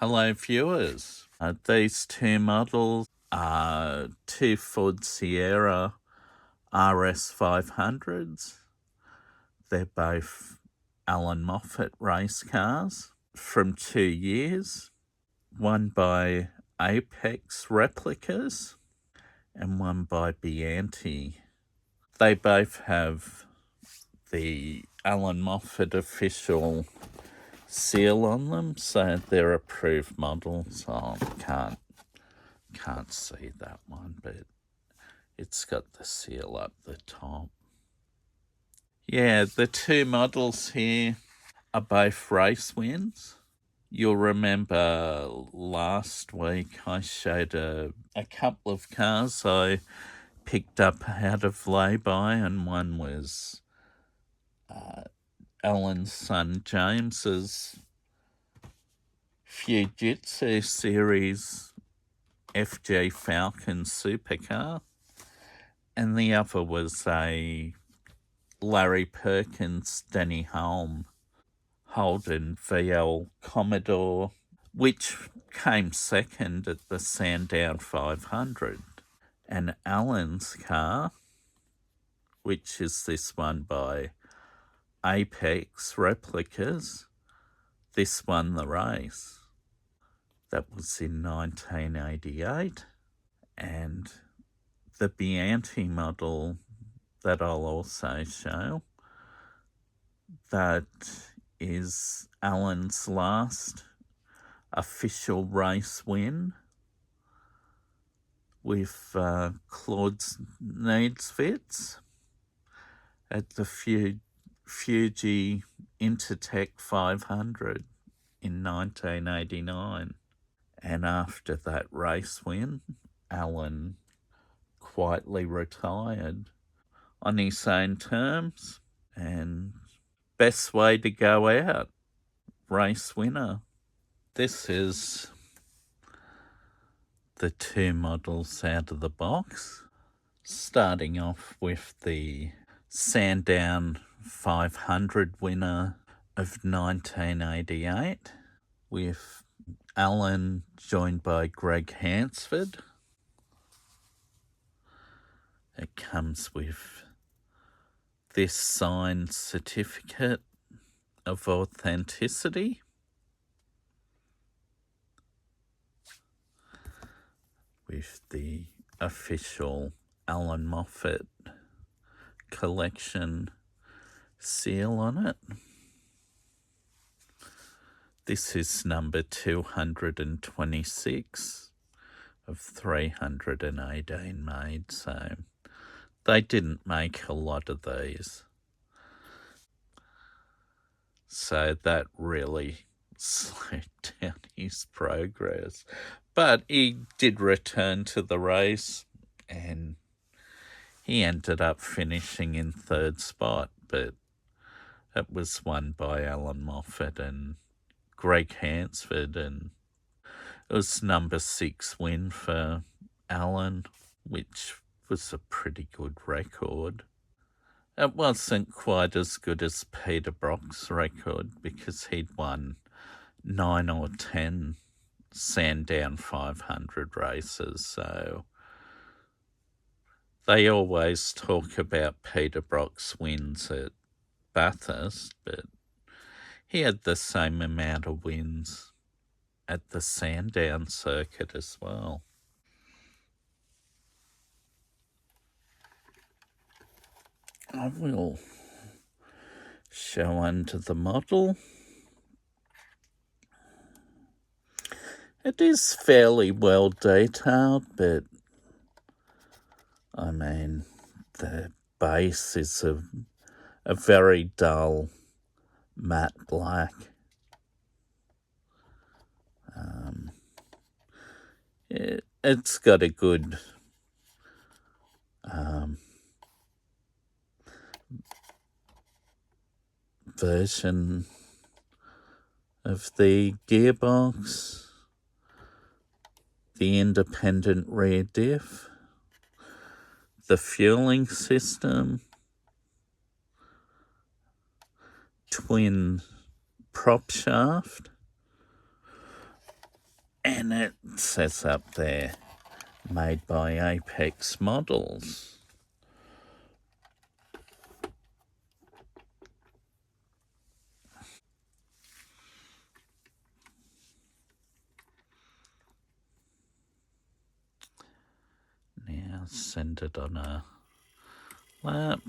Hello viewers. These two models are two Ford Sierra RS500s. They're both Allan Moffat race cars from 2 years, one by Apex Replicas and one by Biante. They both have the Allan Moffat official seal on them, so they're approved models. Can't see that one, but it's got the seal up the top. Yeah, the two models here are both race wins. You'll remember last week I showed a couple of cars I picked up out of lay-by, and one was Allan's son James's Fujitsu series FG Falcon supercar, and the other was a Larry Perkins Denny Holm Holden VL Commodore, which came second at the Sandown 500. And Allan's car, which is this one by Apex Replicas, this won the race. That was in 1988. And the Biante model that I'll also show, that is Allan's last official race win with Klaus Niedwiedz at the Fuji Inter-Tec 500 in 1989. And after that race win, Allan quietly retired on his own terms, and best way to go out, race winner. This is the two models out of the box, starting off with the Sandown 500 winner of 1988, with Allan joined by Gregg Hansford. It comes with this signed certificate of authenticity, with the official Allan Moffat collection seal on it. This is number 226 of 318 made, so they didn't make a lot of these. So that really slowed down his progress. But he did return to the race, and he ended up finishing in third spot, but it was won by Allan Moffat and Gregg Hansford, and it was number 6 win for Allan, which was a pretty good record. It wasn't quite as good as Peter Brock's record, because he'd won 9 or 10 Sandown 500 races, so they always talk about Peter Brock's wins at Bathurst, but he had the same amount of wins at the Sandown circuit as well. I will show under the model. It is fairly well detailed, but I mean, the base is a very dull matte black. It's got a good version of the gearbox, the independent rear diff, the fueling system, twin prop shaft, And it says up there, made by Apex Models. Now send it on a lap.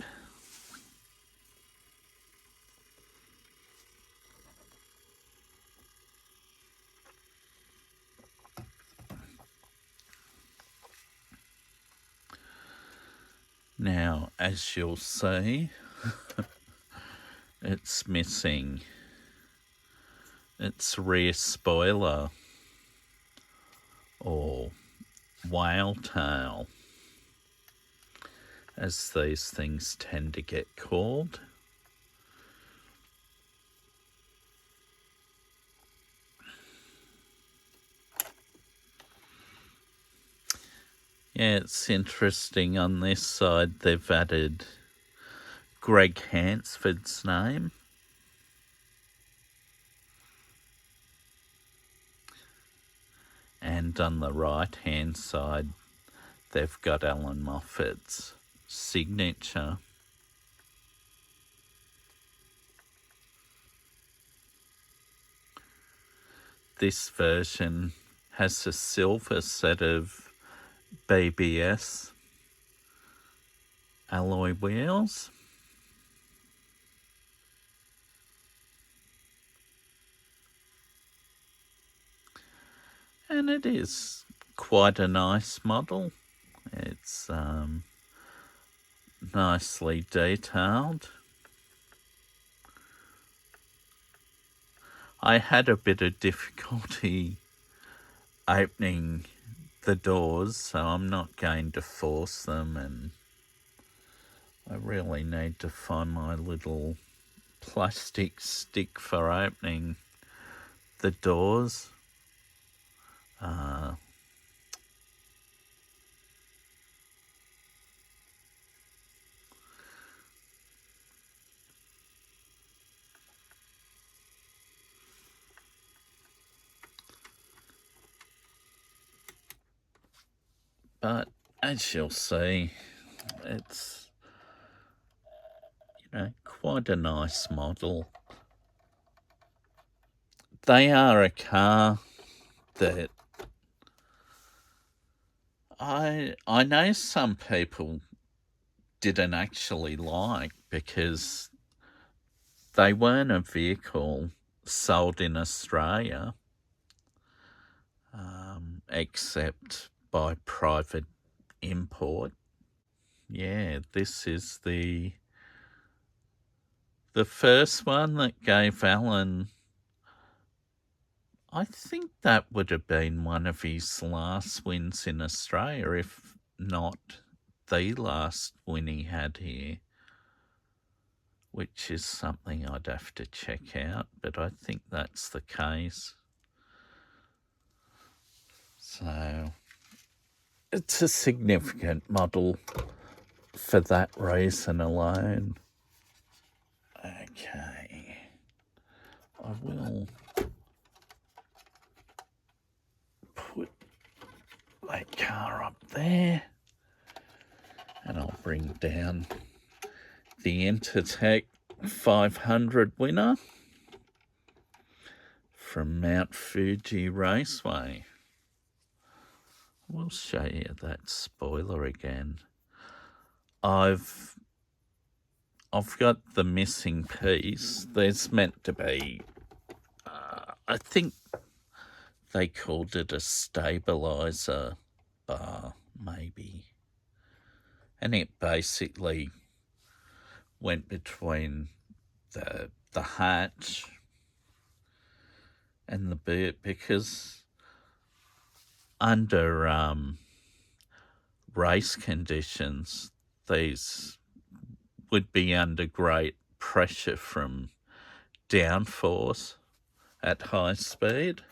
Now, as you'll see, it's missing its rear spoiler, or whale tail, as these things tend to get called. Yeah, it's interesting. On this side, they've added Gregg Hansford's name. And on the right-hand side, they've got Allan Moffat's signature. This version has a silver set of BBS alloy wheels. And it is quite a nice model. It's nicely detailed. I had a bit of difficulty opening the doors, so I'm not going to force them, and I really need to find my little plastic stick for opening the doors. But as you'll see, it's, quite a nice model. They are a car that I know some people didn't actually like, because they weren't a vehicle sold in Australia, except by private import. Yeah, this is the first one that gave Allan, I think that would have been one of his last wins in Australia, if not the last win he had here, which is something I'd have to check out, but I think that's the case. So it's a significant model for that reason alone. Okay, I will put that car up there, and I'll bring down the Inter-Tec 500 winner from Mount Fuji Raceway. We'll show you that spoiler again. I've got the missing piece. There's meant to be, I think they called it a stabilizer bar, maybe. And it basically went between the hatch and the boot, because under race conditions, these would be under great pressure from downforce at high speed.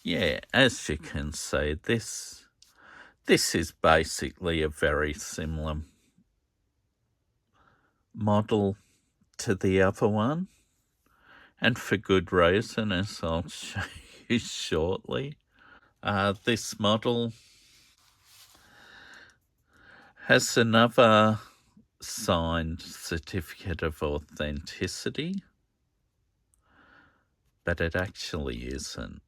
Yeah, as you can see, this is basically a very similar model to the other one, and for good reason, as I'll show you shortly. This model has another signed certificate of authenticity, but it actually isn't,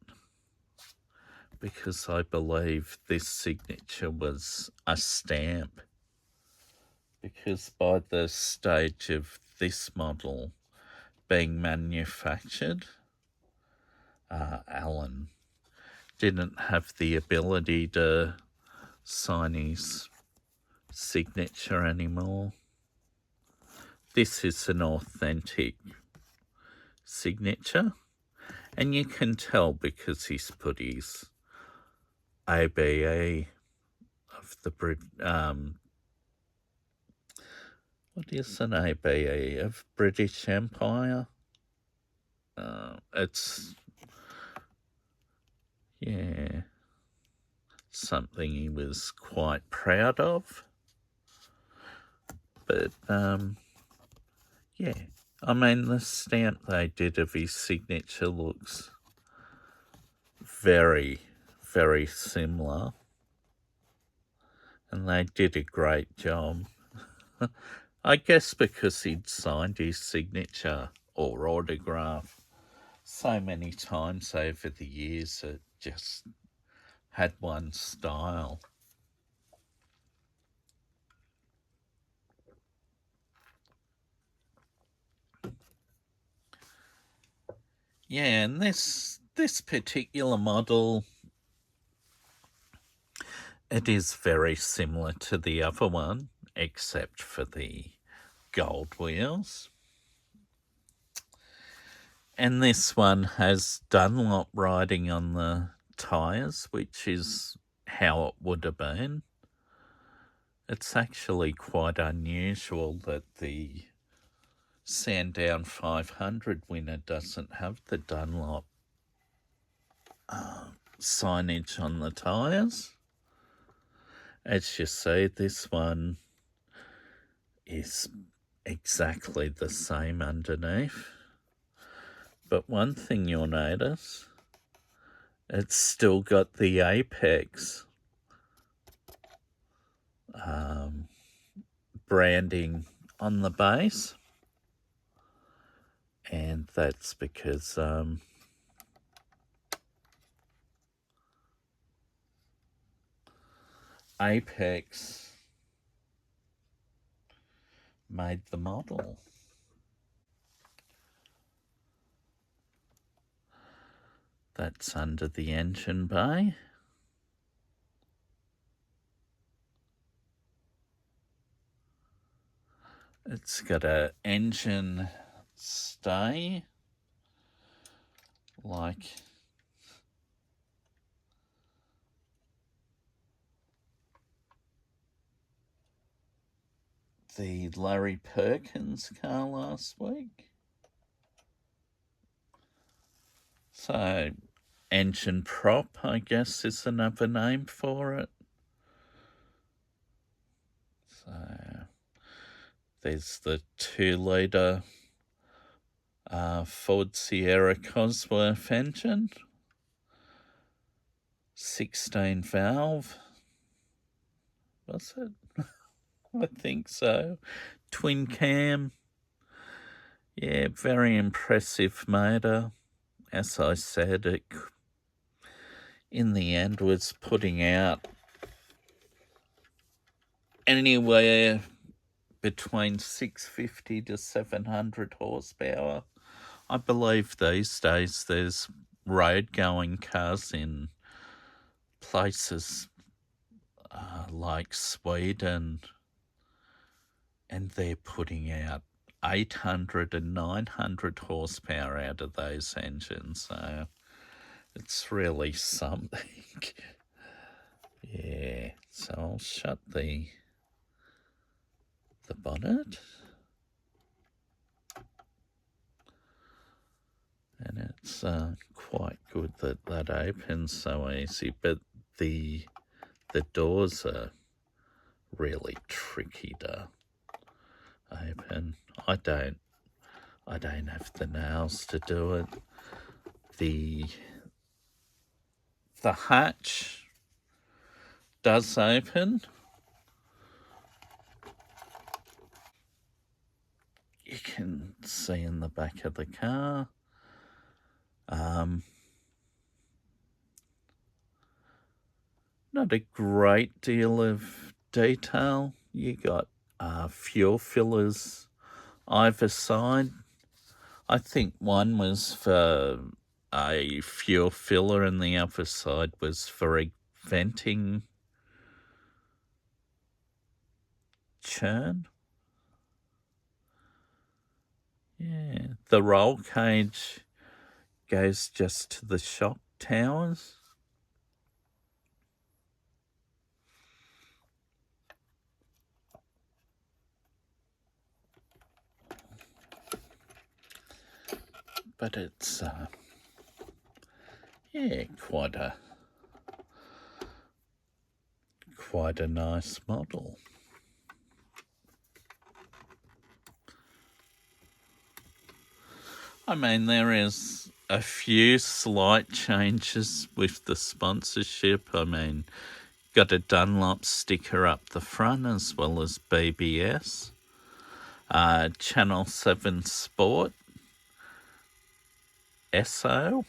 because I believe this signature was a stamp, because by the stage of this model being manufactured, Allan didn't have the ability to sign his signature anymore. This is an authentic signature, and you can tell because he's put his ABE of the what is an ABE of British Empire? It's, yeah, something he was quite proud of. But, yeah, I mean, the stamp they did of his signature looks very, very similar. And they did a great job. I guess because he'd signed his signature or autograph so many times over the years, it just had one style. Yeah, and this particular model, it is very similar to the other one, except for the gold wheels. And this one has Dunlop writing on the tyres, which is how it would have been. It's actually quite unusual that the Sandown 500 winner doesn't have the Dunlop signage on the tyres. As you see, this one is exactly the same underneath. But one thing you'll notice, it's still got the Apex branding on the base. And that's because Apex made the model. That's under the engine bay. It's got a engine stay, like the Larry Perkins car last week. So, engine prop, I guess, is another name for it. So, there's the 2-litre Ford Sierra Cosworth engine, 16 valve, was it? I think so. Twin cam. Yeah, very impressive motor. As I said, it in the end was putting out anywhere between 650 to 700 horsepower. I believe these days there's road-going cars in places like Sweden, and they're putting out 800 and 900 horsepower out of those engines. So it's really something. Yeah, so I'll shut the bonnet. And it's quite good that that opens so easy, but the doors are really tricky to open. I don't have the nails to do it. The hatch does open. You can see in the back of the car. Not a great deal of detail. You got fuel fillers either side. I think one was for a fuel filler and the other side was for a venting churn. Yeah, the roll cage goes just to the shock towers. But it's, yeah, quite a nice model. I mean, there is a few slight changes with the sponsorship. I mean, got a Dunlop sticker up the front as well as BBS. Channel 7 Sport. SO.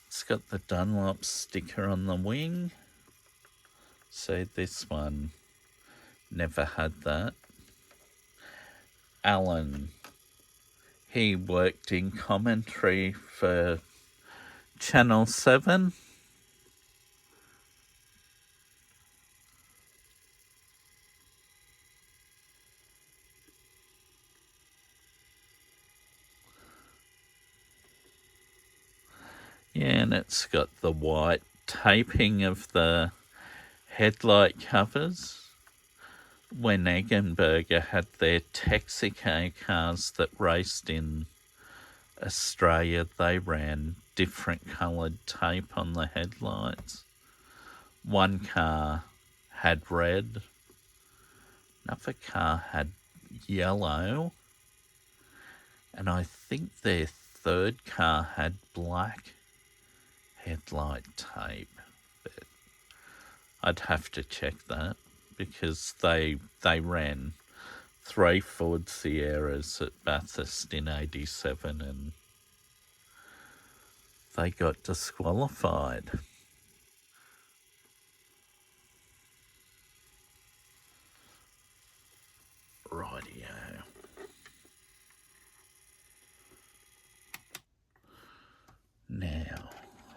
It's got the Dunlop sticker on the wing. So this one never had that. Allan, he worked in commentary for Channel 7. Yeah, and it's got the white taping of the headlight covers. When Eggenberger had their Texaco cars that raced in Australia, they ran different coloured tape on the headlights. One car had red, another car had yellow, and I think their third car had black headlight tape. But I'd have to check that because they ran 3 Ford Sierras at Bathurst in 87 and they got disqualified. Rightio. Now,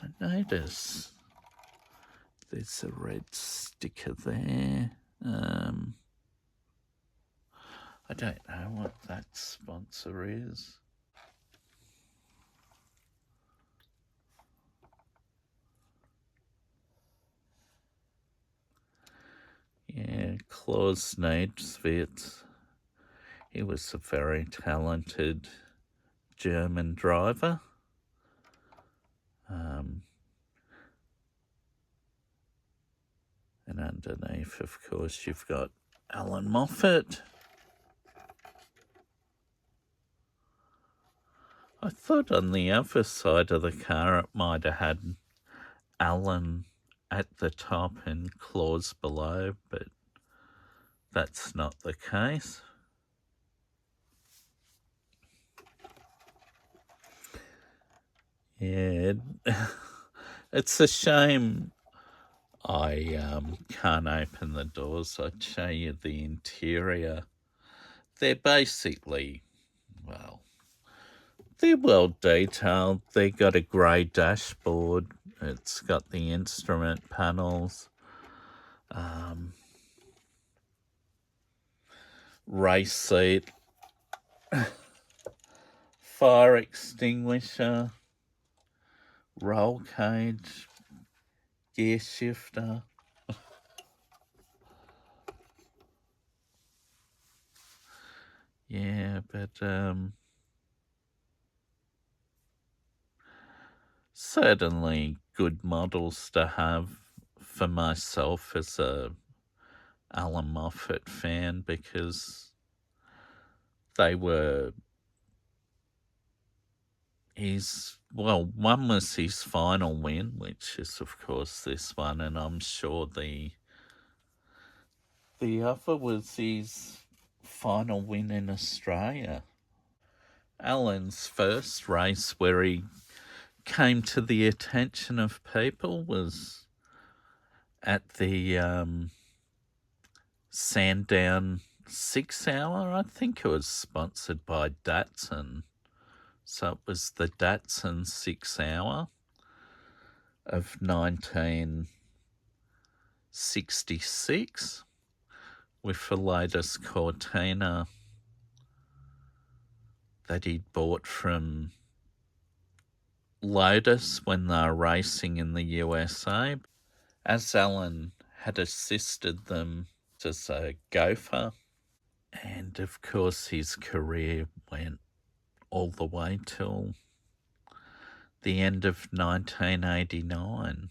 I notice there's a red sticker there. I don't know what that sponsor is. Yeah, Klaus Niedwiedz. He was a very talented German driver. And underneath, of course, you've got Allan Moffat. I thought on the other side of the car it might have had Allan at the top and Klaus below, but that's not the case. Yeah, it's a shame I can't open the doors. I'd show you the interior. They're basically, well, they're well detailed. They got a grey dashboard. It's got the instrument panels. Race seat. Fire extinguisher. Roll cage. Gear shifter. Yeah, but certainly good models to have for myself as a Allan Moffat fan, because they were one was his final win, which is of course this one, and I'm sure the other was his final win in Australia. Allan's first race where he came to the attention of people was at the Sandown 6 hour. I think it was sponsored by Datsun. So it was the Datsun 6 hour of 1966 with the latest Cortina that he'd bought from Lotus when they were racing in the USA. As Allan had assisted them as a gopher, and of course his career went all the way till the end of 1989,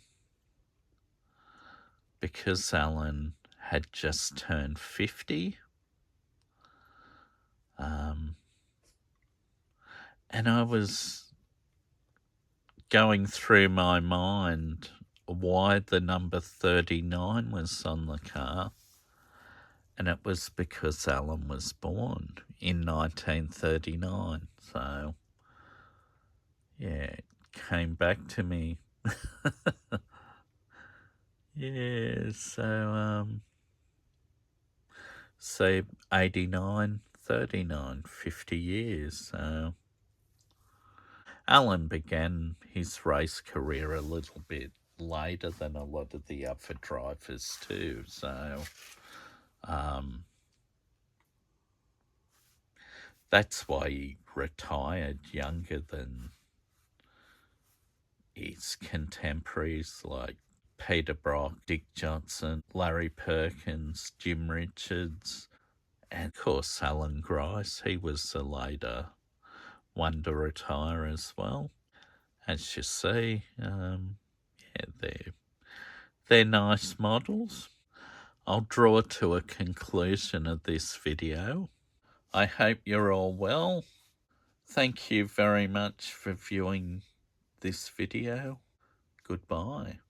because Allan had just turned 50. And I was going through my mind why the number 39 was on the car, and it was because Allan was born in 1939. So, yeah, it came back to me. Yeah, so 89, 39, 50 years. So Allan began his race career a little bit later than a lot of the other drivers too. So that's why he retired younger than his contemporaries like Peter Brock, Dick Johnson, Larry Perkins, Jim Richards, and of course Alan Grice. He was a later one to retire as well. As you see, they're nice models. I'll draw to a conclusion of this video. I hope you're all well. Thank you very much for viewing this video. Goodbye.